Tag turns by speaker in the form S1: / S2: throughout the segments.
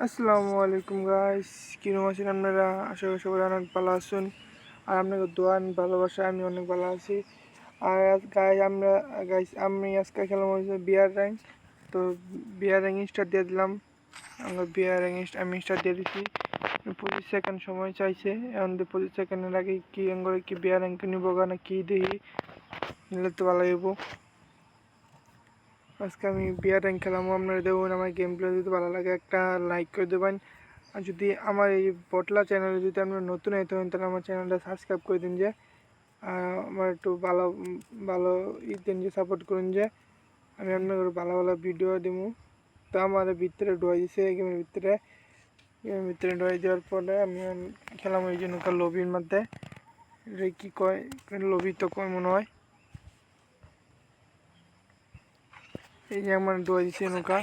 S1: আসসালামু আলাইকুম গাইস, কিরকম আছেন আপনারা? আশা করি সবাই অনেক ভালো আছেন। আর আপনাদের দোয়া ভালোবাসা আমি অনেক ভালো আছি। আর আমি আজকে খেলাম হয়েছে বিয়ার র্যাঙ্ক। তো বিয়ার র্যাঙ্ক স্টার্ট দিয়ে দিলাম। আমরা বিয়ার র্যাঙ্ক আমি স্টার্ট দিয়ে দিচ্ছি। 25 সেকেন্ড সময় চাইছে। এখন 25 সেকেন্ডের আগে কি করে কি বিয়ার র্যাঙ্ক নিব না কি দেখি, নিলে তো ভালো হইব। আজকে আমি বিয়ার র্যাঙ্ক খেলাম, আপনারা দেখুন। আমার গেম প্লে যদি ভালো লাগে একটা লাইক করে দেবেন। আর যদি আমার এই বটলা চ্যানেলে যদি আপনারা নতুন হইতে হন তাহলে আমার চ্যানেলটা সাবস্ক্রাইব করে দিন, যে আমার একটু ভালো ভালো দিন, যে সাপোর্ট করুন, যে আমি আপনার ভালো ভালো ভিডিও দিব। তো আমার ভিতরে ঢুয়াই দিছে, গেমের ভিতরে ঢুয়াই দেওয়ার পরে আমি খেলাম ওই জন্য লবির মধ্যে। এটা কী কয়, লবি তো কয় মনে হয়। এই যে আমার ঢুয়াই দিছে নৌকা,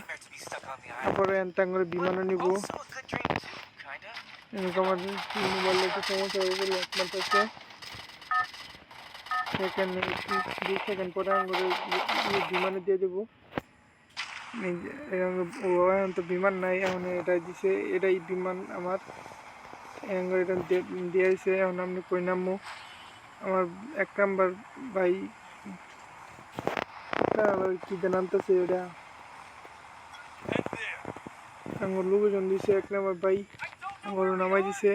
S1: তারপরে এনতাং করে বিমানও নিব। এরকম আমার মোবাইলে একটু সমস্যা হয়ে গেলে একমাত্র সেকেন্ড 2 সেকেন্ড পরে আমি বিমানে দিয়ে দেবো। এখন তো বিমান নাই, এখন এটাই দিছে, এটাই বিমান আমার। এটা দিয়ে দিছে, এখন আপনি কই নামবো। আমার 1 নাম্বার ভাই কি নামতেছে, এটা আমার লোকজন দিছে। 1 নাম্বার ভাই আমার নামাই দিছে,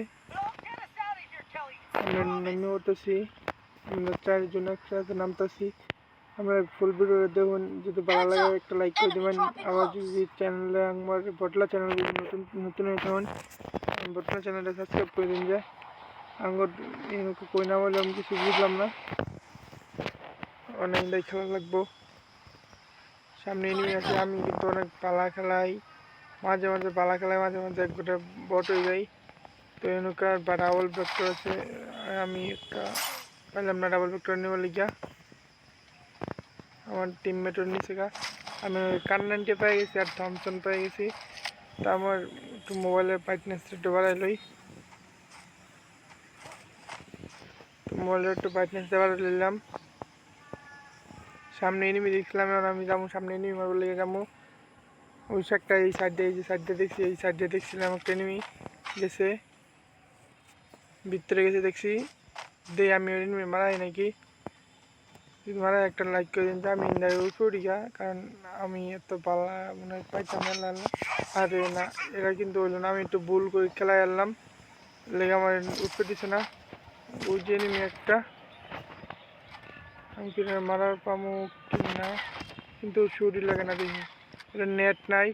S1: আমরা নামে উঠতেছি। আমরা 4 জন একসাথে নামতেছি। আমরা ফুল ভিডিও দেখুন, যদি ভালো লাগে একটা লাইক করে দেবেন। আবার যদি চ্যানেলে আমার বটলা চ্যানেল যদি নতুন হয়ে থাকুন, বটলা চ্যানেলটা সাবস্ক্রাইব করে দিন। যে আমার কই না বলে আমি কিছু বুঝলাম না, অনেক খেলা লাগবো। সামনে নিয়ে আসে, আমি কিন্তু অনেক পালা খেলাই, মাঝে মাঝে পালা খেলাই, মাঝে মাঝে এক গোটা বট হয়ে যাই। তো এনুকার বা ডাবল ভেক্টর আছে, আমি একটা পাইলাম না ডাবল ভেক্টর নেওয়ার লিগা। আমার টিমমেটের নিচে আমি কান্নানটি পেয়ে গেছি আর থমসন পেয়ে গেছি। তা আমার একটু মোবাইলের ব্রাইটনেসটা একটু বাড়াই লই। মোবাইলের একটু ব্রাইটনেসটা বাড়াই নিলাম। সামনে এনিমি দেখছিলাম, এখন আমি যাবো সামনে এনিমি মারবার লেগে যাবো। ওই একটা এই সাইড দিয়ে, এই যে সাইড দিয়ে দেখছি, এই সাইড দিয়ে দেখছিলাম একটা এনিমি গেছে, ভিতরে গেছে দেখছি। দিয়ে আমি ওই এনিমি মারাই নাকি, মারা একটা লাইক করে দিন। আমি ইন্ডিয়ার উপরে গা, কারণ আমি এত পালা মনে হয় পাইতাম না। আরে না, এরা কিন্তু হইলো না, আমি একটু ভুল করে খেলায় আনলাম, লেগে আমার উঠতে দিছে না। ওই যে এনিমি একটা, আমি মারার পামো কি না, কিন্তু শুরু লাগে না দেখি, এটা নেট নাই।